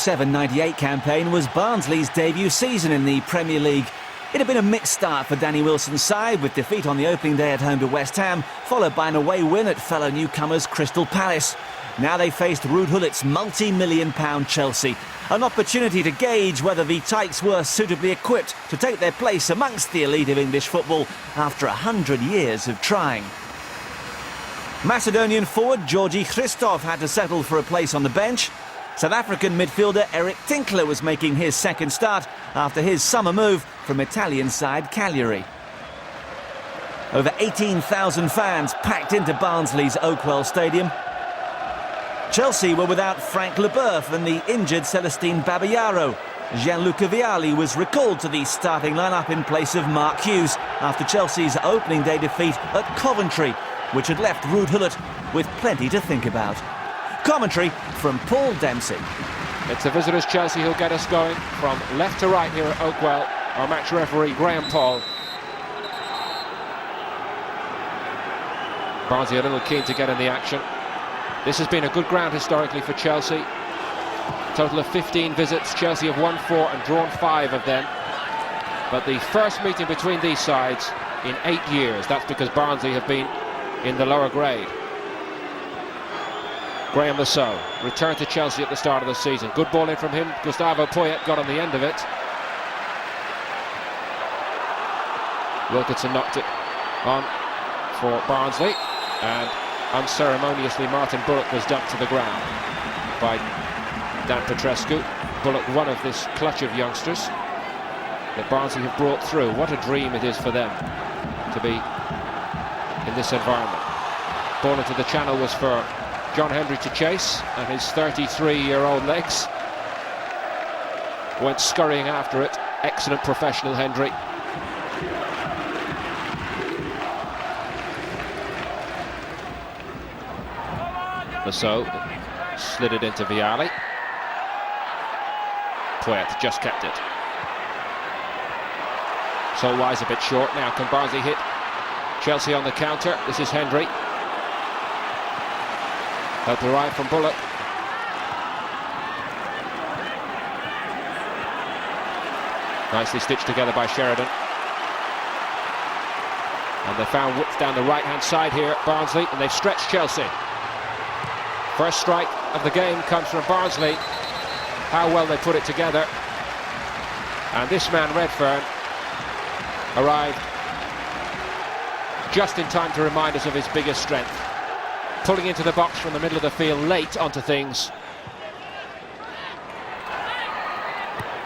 97-98 campaign was Barnsley's debut season in the Premier League. It had been a mixed start for Danny Wilson's side, with defeat on the opening day at home to West Ham, followed by an away win at fellow newcomers Crystal Palace. Now they faced Ruud Gullit's multi-million-pound Chelsea, an opportunity to gauge whether the Tykes were suitably equipped to take their place amongst the elite of English football after 100 years of trying. Macedonian forward Georgi Christov had to settle for a place on the bench. South African midfielder Eric Tinkler was making his second start after his summer move from Italian side Cagliari. Over 18,000 fans packed into Barnsley's Oakwell Stadium. Chelsea were without Frank Leboeuf and the injured Celestine Babayaro. Gianluca Vialli was recalled to the starting lineup in place of Mark Hughes after Chelsea's opening day defeat at Coventry, which had left Ruud Gullit with plenty to think about. Commentary from Paul Dempsey. It's the visitors Chelsea who'll get us going from left to right here at Oakwell. Our match referee Graham Paul. Barnsley a little keen to get in the action. This has been a good ground historically for Chelsea. Total of 15 visits. Chelsea have won 4 and drawn 5 of them. But the first meeting between these sides in 8 years. That's because Barnsley have been in the lower grade. Graham Lasso returned to Chelsea at the start of the season. Good ball in from him. Gustavo Poyet got on the end of it. Wilkinson knocked it on for Barnsley, and unceremoniously Martin Bullock was dumped to the ground by Dan Petrescu. Bullock, one of this clutch of youngsters that Barnsley have brought through. What a dream it is for them to be in this environment. Ball into the channel was for John Hendry to chase, and his 33-year-old legs went scurrying after it. Excellent professional Hendry. So slid it into Vialli. Poyet just kept it. Solwise a bit short now. Can Barnsley hit Chelsea on the counter? This is Hendry. Help arrive from Bullock. Nicely stitched together by Sheridan. And they found width down the right-hand side here at Barnsley, and they've stretched Chelsea. First strike of the game comes from Barnsley. How well they put it together. And this man, Redfern, arrived just in time to remind us of his biggest strength. Pulling into the box from the middle of the field late onto things.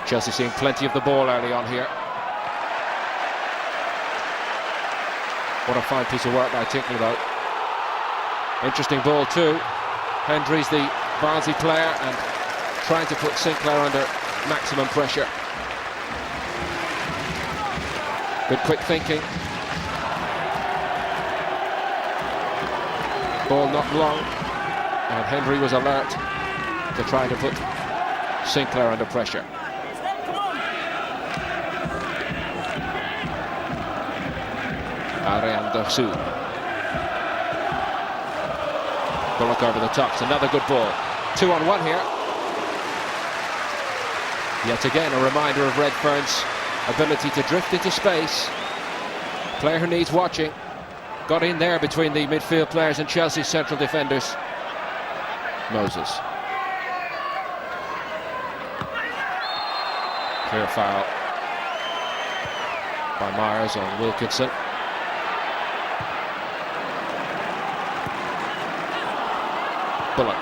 Chelsea seeing plenty of the ball early on here. What a fine piece of work by Tinkler though. Interesting ball too. Hendry's the Barnsley player and trying to put Sinclair under maximum pressure. Good quick thinking. Ball not long, and Hendry was alert to try to put Sinclair under pressure. Ariane Dossou. Bullock over the top. It's another good ball. 2-on-1 here. Yet again, a reminder of Redfern's ability to drift into space. Player who needs watching. Got in there between the midfield players and Chelsea's central defenders. Moses. Clear foul by Myers on Wilkinson. Bullock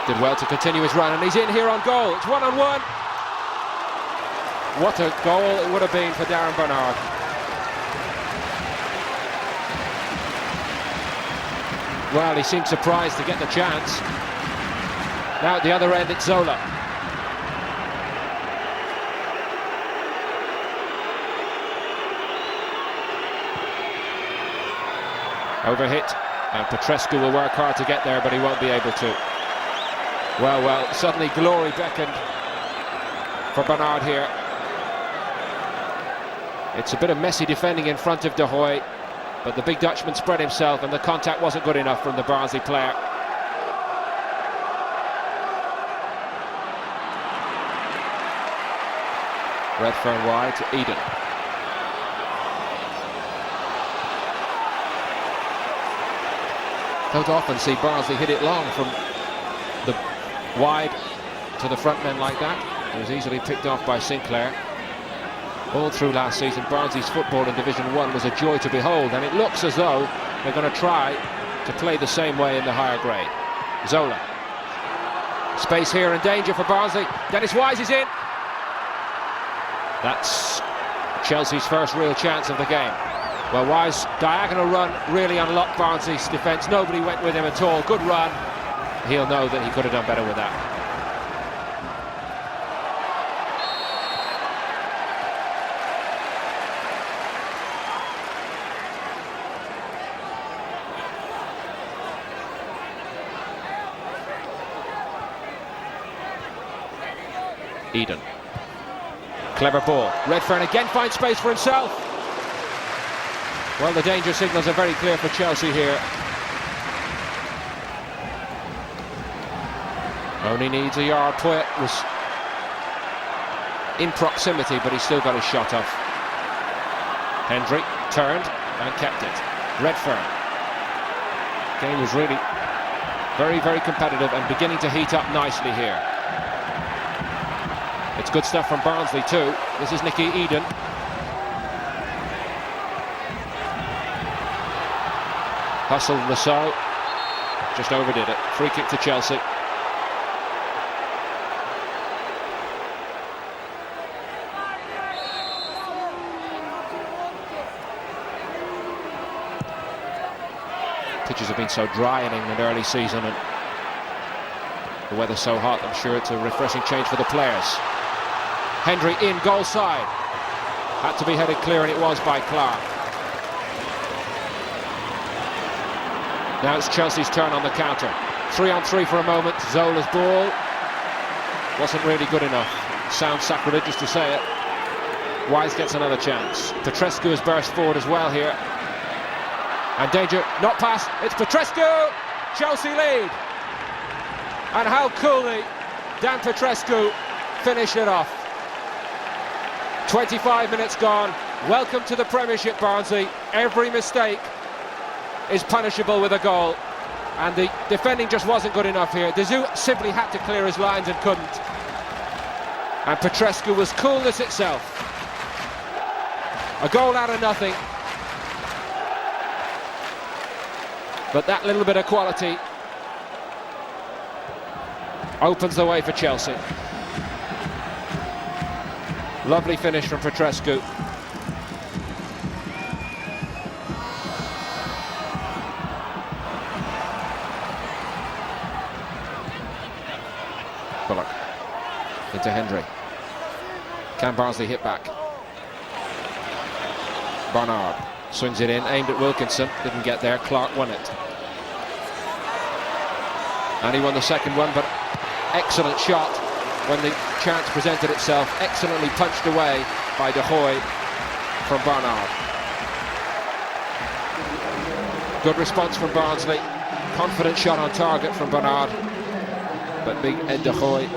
did well to continue his run, and he's in here on goal. It's 1-on-1. What a goal it would have been for Darren Bernard. Well, he seemed surprised to get the chance. Now at the other end, it's Zola. Overhit, and Petrescu will work hard to get there, but he won't be able to. Well, suddenly glory beckoned for Bernard here. It's a bit of messy defending in front of De Hoy, but the big Dutchman spread himself and the contact wasn't good enough from the Barnsley player. Redfern wide to Eden. Don't often see Barnsley hit it long from the wide to the front men like that. It was easily picked off by Sinclair. All through last season, Barnsley's football in Division 1 was a joy to behold, and it looks as though they're going to try to play the same way in the higher grade. Zola. Space here and danger for Barnsley. Dennis Wise is in. That's Chelsea's first real chance of the game. Well, Wise, diagonal run really unlocked Barnsley's defence. Nobody went with him at all. Good run. He'll know that he could have done better with that. Eden. Clever ball. Redfern again finds space for himself. Well, the danger signals are very clear for Chelsea here. Only needs a yard. Poyet was in proximity, but he still got his shot off. Hendry turned and kept it. Redfern. Game was really very, very competitive and beginning to heat up nicely here. It's good stuff from Barnsley too. This is Nicky Eden. Hustled Rousseau. Just overdid it. Free kick to Chelsea. Pitches have been so dry in England early season, and the weather's so hot, I'm sure it's a refreshing change for the players. Hendry in, goal side. Had to be headed clear, and it was by Clark. Now it's Chelsea's turn on the counter. 3-on-3 for a moment. Zola's ball wasn't really good enough. Sounds sacrilegious to say it. Wise gets another chance. Petrescu has burst forward as well here. And danger, not pass. It's Petrescu! Chelsea lead. And how coolly Dan Petrescu finished it off. 25 minutes gone. Welcome to the Premiership, Barnsley. Every mistake is punishable with a goal. And the defending just wasn't good enough here. Dezou simply had to clear his lines and couldn't. And Petrescu was coolness itself. A goal out of nothing. But that little bit of quality opens the way for Chelsea. Lovely finish from Petrescu. Bullock into Hendry. Can Barnsley hit back? Barnard swings it in, aimed at Wilkinson, didn't get there. Clark won it. And he won the second one, but excellent shot when the chance presented itself. Excellently punched away by De Goey from Barnard. Good response from Barnsley. Confident shot on target from Barnard. But big Ed De Goey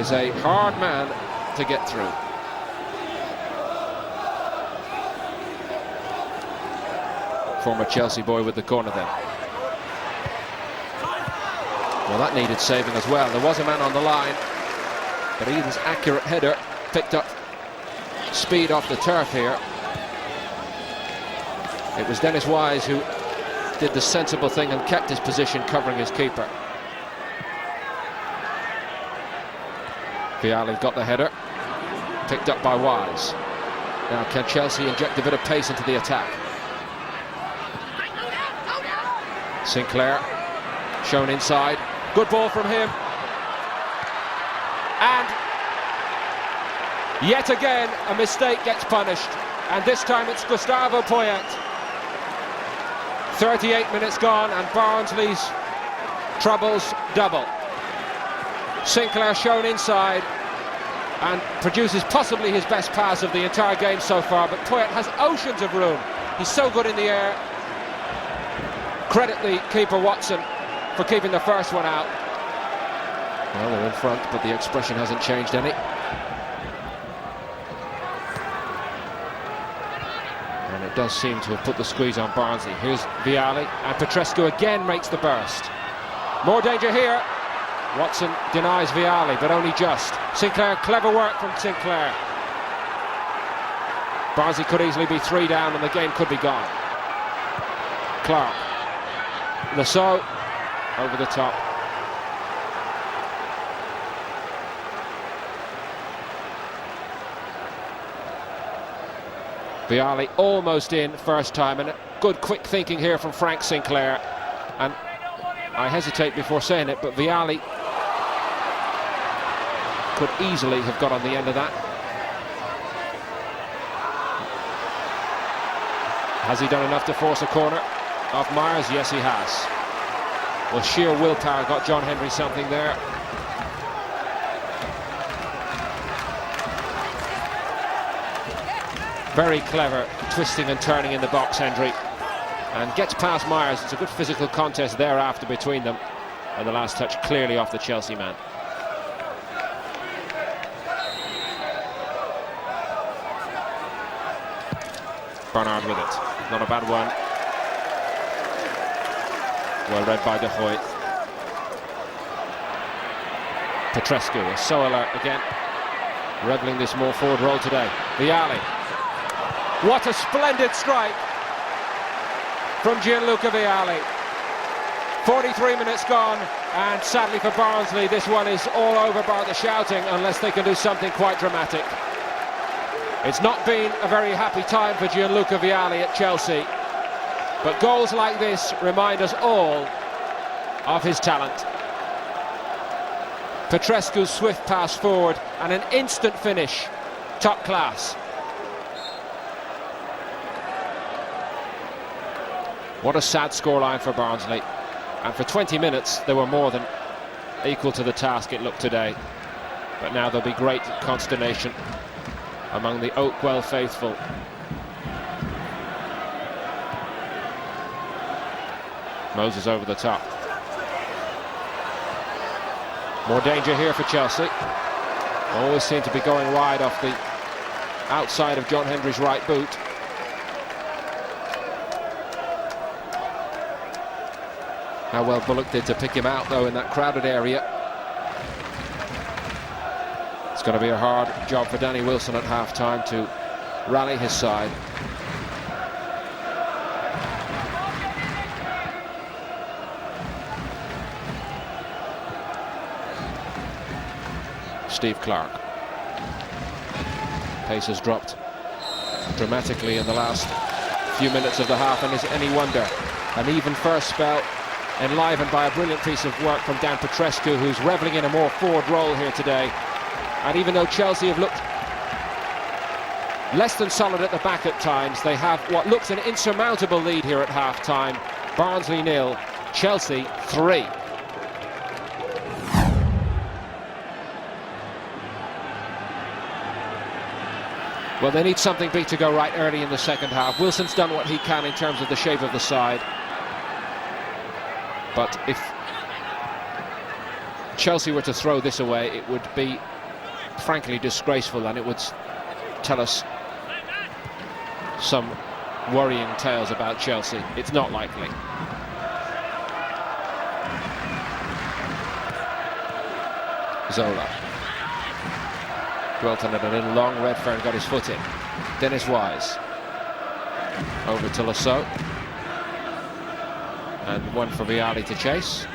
is a hard man to get through. Former Chelsea boy with the corner then. Well, that needed saving as well. There was a man on the line, but Eden's accurate header picked up speed off the turf here. It was Dennis Wise who did the sensible thing and kept his position, covering his keeper. Vialli got the header, picked up by Wise. Now can Chelsea inject a bit of pace into the attack? Sinclair shown inside. Good ball from him. And yet again a mistake gets punished, and this time it's Gustavo Poyet. 38 minutes gone and Barnsley's troubles double. Sinclair shown inside and produces possibly his best pass of the entire game so far, but Poyet has oceans of room. He's so good in the air. Credit the keeper Watson for keeping the first one out. Well, they're in front, but the expression hasn't changed any. does seem to have put the squeeze on Barnsley. Here's Vialli, and Petrescu again makes the burst. More danger here. Watson denies Vialli, but only just. Sinclair, clever work from Sinclair. Barnsley could easily be 3 down and the game could be gone. Clark. Lasso over the top. Vialli almost in first time, and good quick thinking here from Frank Sinclair. And I hesitate before saying it, but Vialli could easily have got on the end of that. Has he done enough to force a corner off Myers? Yes, he has. Well, sheer willpower got John Hendry something there. Very clever twisting and turning in the box, Hendry, and gets past Myers. It's a good physical contest thereafter between them, and the last touch clearly off the Chelsea man. Bernard with it, not a bad one. Well read by De Hoy. Petrescu is so alert again, reveling this more forward role today. Vialli. What a splendid strike from Gianluca Vialli. 43 minutes gone, and sadly for Barnsley, this one is all over bar the shouting, unless they can do something quite dramatic. It's not been a very happy time for Gianluca Vialli at Chelsea, but goals like this remind us all of his talent. Petrescu's swift pass forward and an instant finish, top class. What a sad scoreline for Barnsley, and for 20 minutes they were more than equal to the task it looked today. But now there'll be great consternation among the Oakwell faithful. Moses over the top. More danger here for Chelsea. Always seem to be going wide off the outside of John Hendry's right boot. How well Bullock did to pick him out, though, in that crowded area. It's going to be a hard job for Danny Wilson at half-time to rally his side. Steve Clark. Pace has dropped dramatically in the last few minutes of the half, and is it any wonder? An even first spell, enlivened by a brilliant piece of work from Dan Petrescu, who's revelling in a more forward role here today. And even though Chelsea have looked less than solid at the back at times, they have what looks an insurmountable lead here at half-time. Barnsley 0, Chelsea 3. Well, they need something big to go right early in the second half. Wilson's done what he can in terms of the shape of the side. But if Chelsea were to throw this away, it would be frankly disgraceful, and it would tell us some worrying tales about Chelsea. It's not likely. Zola. Dwelt on it a little long. Redfern got his foot in. Dennis Wise. Over to Lasso. And one for Vialli to chase.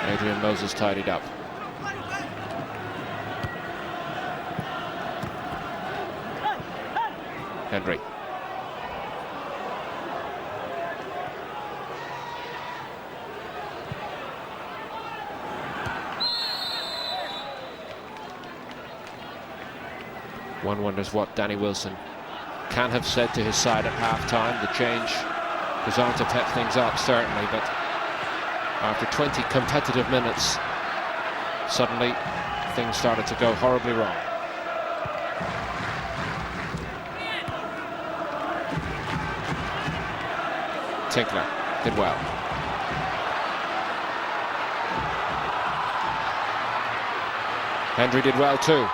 Adrian Moses tidied up. Hendry. One wonders what Danny Wilson can have said to his side at half-time. The change was on to pep things up, certainly, but after 20 competitive minutes, suddenly things started to go horribly wrong. Tinkler did well. Hendry did well too.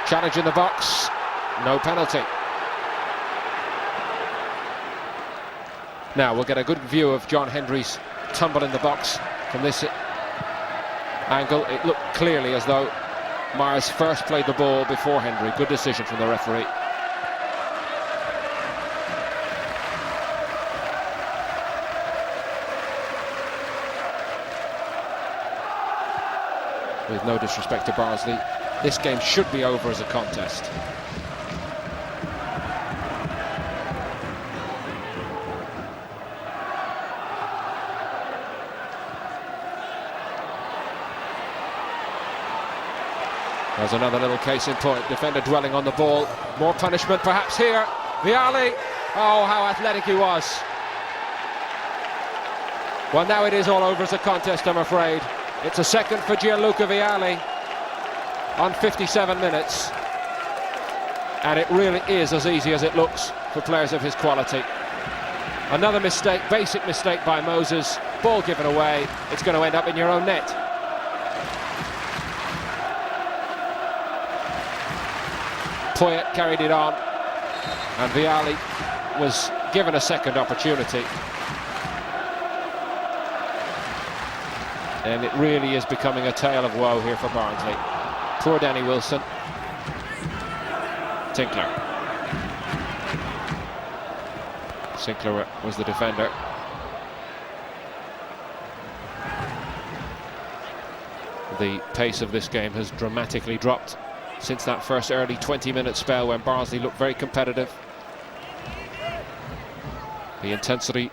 Challenge in the box, No penalty. Now we'll get a good view of John Hendry's tumble in the box from this angle. It looked clearly as though Myers first played the ball before Hendry. Good decision from the referee. With no disrespect to Barnsley, this game should be over as a contest. There's another little case in point. Defender dwelling on the ball. More punishment perhaps here. Vialli. Oh, how athletic he was. Well, now it is all over as a contest, I'm afraid. It's a second for Gianluca Vialli on 57 minutes. And it really is as easy as it looks for players of his quality. Another mistake, basic mistake by Moses. Ball given away. It's going to end up in your own net. Poyet carried it on, and Vialli was given a second opportunity. And it really is becoming a tale of woe here for Barnsley. Poor Danny Wilson. Tinkler. Sinclair was the defender. The pace of this game has dramatically dropped since that first early 20-minute spell when Barnsley looked very competitive. The intensity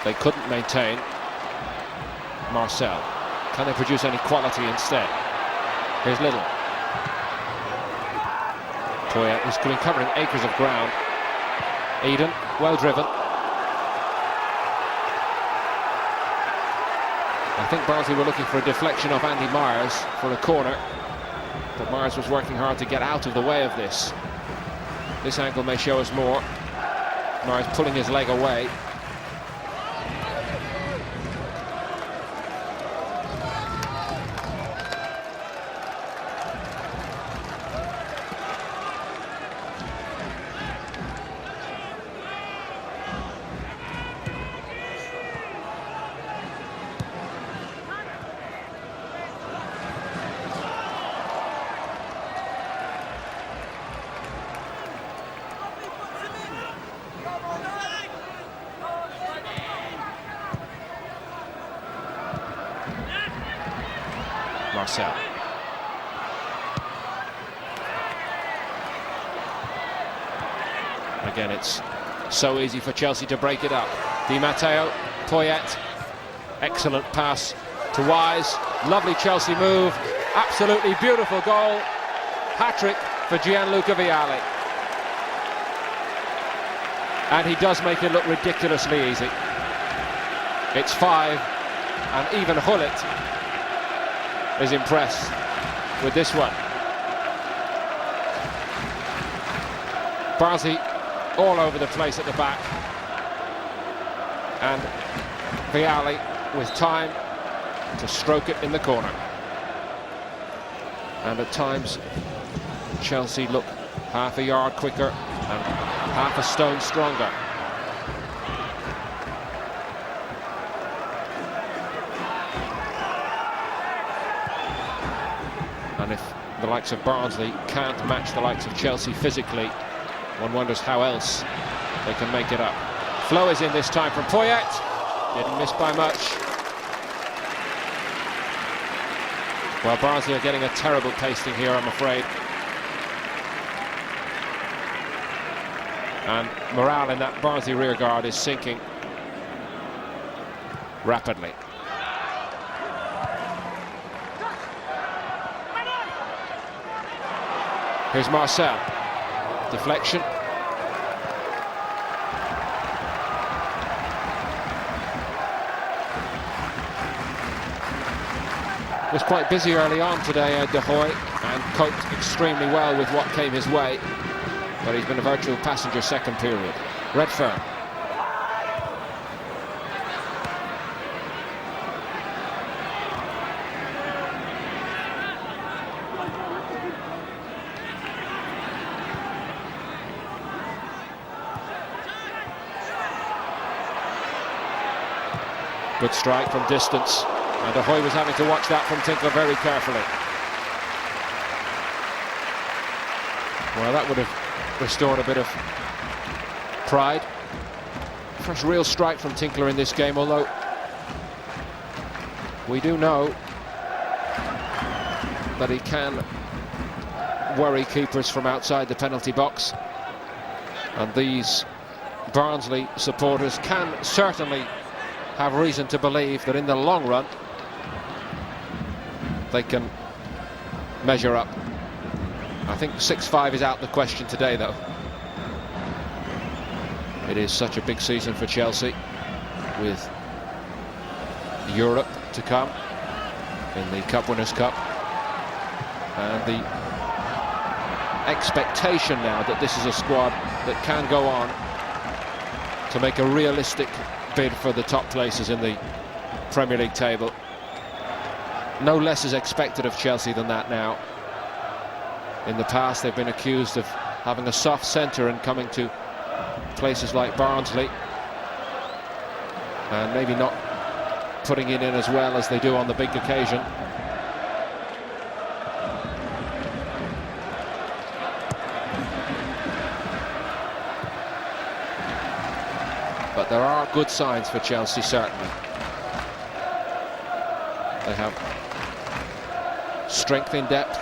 they couldn't maintain. Marcel, can they produce any quality instead? Here's Little. Poyet has been covering acres of ground. Eden, well driven. I think Barnsley were looking for a deflection off Andy Myers for a corner, but Myers was working hard to get out of the way of this. This angle may show us more. Myers pulling his leg away. Marcel. Again, it's so easy for Chelsea to break it up. Di Matteo, Poyet, excellent pass to Wise. Lovely Chelsea move, absolutely beautiful goal. Hat-trick for Gianluca Vialli. And he does make it look ridiculously easy. It's 5, and even Hullet is impressed with this one. Barnsley all over the place at the back, and Vialli with time to stroke it in the corner. And at times Chelsea look half a yard quicker and half a stone stronger. And if the likes of Barnsley can't match the likes of Chelsea physically, one wonders how else they can make it up. Flow is in this time from Poyet. Didn't miss by much. Well, Barnsley are getting a terrible tasting here, I'm afraid. And morale in that Barnsley rearguard is sinking rapidly. Here's Marcel. Deflection. Was quite busy early on today, De Hoy, and coped extremely well with what came his way. But he's been a virtual passenger second period. Redfern. Good strike from distance, and De Hoy was having to watch that from Tinkler very carefully. Well, that would have restored a bit of pride. First real strike from Tinkler in this game, although we do know that he can worry keepers from outside the penalty box, and these Barnsley supporters can certainly have reason to believe that in the long run they can measure up. I think 6-5 is out the question today, though. It is such a big season for Chelsea, with Europe to come in the Cup Winners' Cup, and the expectation now that this is a squad that can go on to make a realistic bid for the top places in the Premier League table. No less is expected of Chelsea than that now. In the past, they've been accused of having a soft centre and coming to places like Barnsley and maybe not putting it in as well as they do on the big occasion. But there are good signs for Chelsea, certainly. They have strength in depth,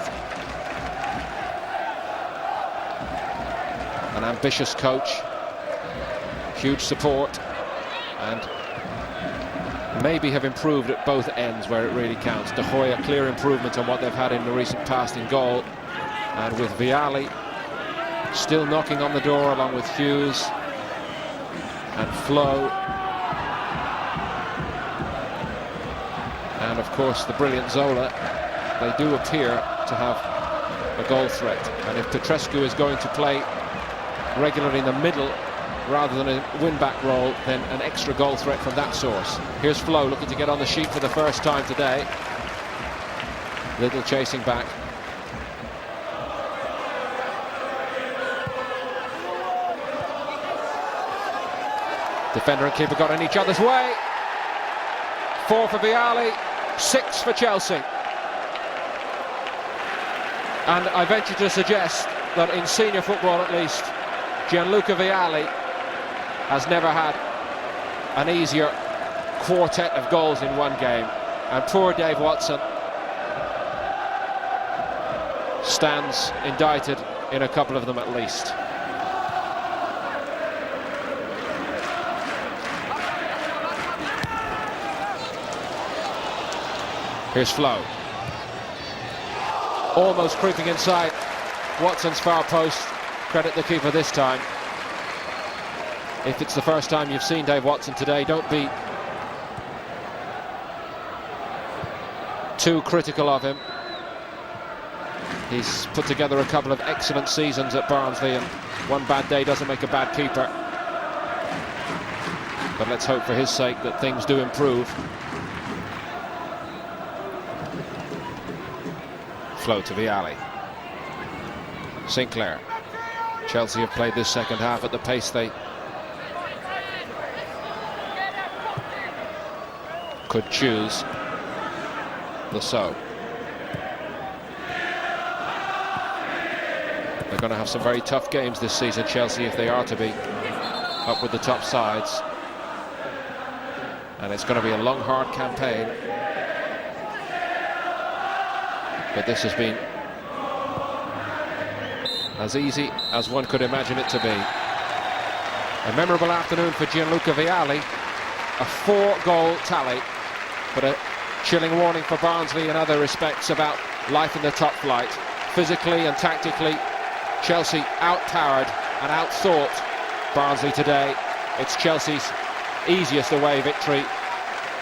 an ambitious coach, huge support, and maybe have improved at both ends where it really counts. De Hoy, a clear improvement on what they've had in the recent past in goal, and with Vialli still knocking on the door along with Hughes and Flo, and of course the brilliant Zola, they do appear to have a goal threat. And if Petrescu is going to play regularly in the middle rather than a win-back role, then an extra goal threat from that source. Here's Flo looking to get on the sheet for the first time today. Little chasing back. Defender and keeper got in each other's way. 4 for Vialli, 6 for Chelsea. And I venture to suggest that in senior football at least, Gianluca Vialli has never had an easier quartet of goals in one game. And poor Dave Watson stands indicted in a couple of them at least. Here's Flo. Almost creeping inside Watson's far post. Credit the keeper this time. If it's the first time you've seen Dave Watson today, don't be too critical of him. He's put together a couple of excellent seasons at Barnsley, and one bad day doesn't make a bad keeper. But let's hope for his sake that things do improve. Flo to Vialli. Sinclair. Chelsea have played this second half at the pace they could choose. So they're going to have some very tough games this season, Chelsea, if they are to be up with the top sides, and it's going to be a long, hard campaign. But this has been as easy as one could imagine it to be. A memorable afternoon for Gianluca Vialli, a 4-goal tally, but a chilling warning for Barnsley in other respects about life in the top flight. Physically and tactically, Chelsea outpowered and outthought Barnsley today. It's Chelsea's easiest away victory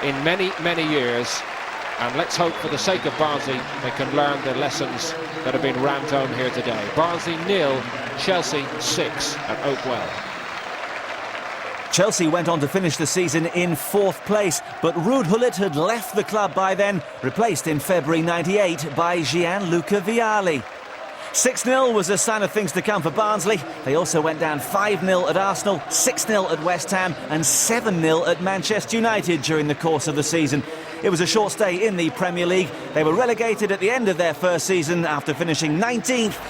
in many, many years. And let's hope, for the sake of Barnsley, they can learn the lessons that have been rammed home here today. Barnsley 0, Chelsea 6 at Oakwell. Chelsea went on to finish the season in 4th place, but Ruud Gullit had left the club by then, replaced in February '98 by Gianluca Vialli. 6-0 was a sign of things to come for Barnsley. They also went down 5-0 at Arsenal, 6-0 at West Ham and 7-0 at Manchester United during the course of the season. It was a short stay in the Premier League. They were relegated at the end of their first season after finishing 19th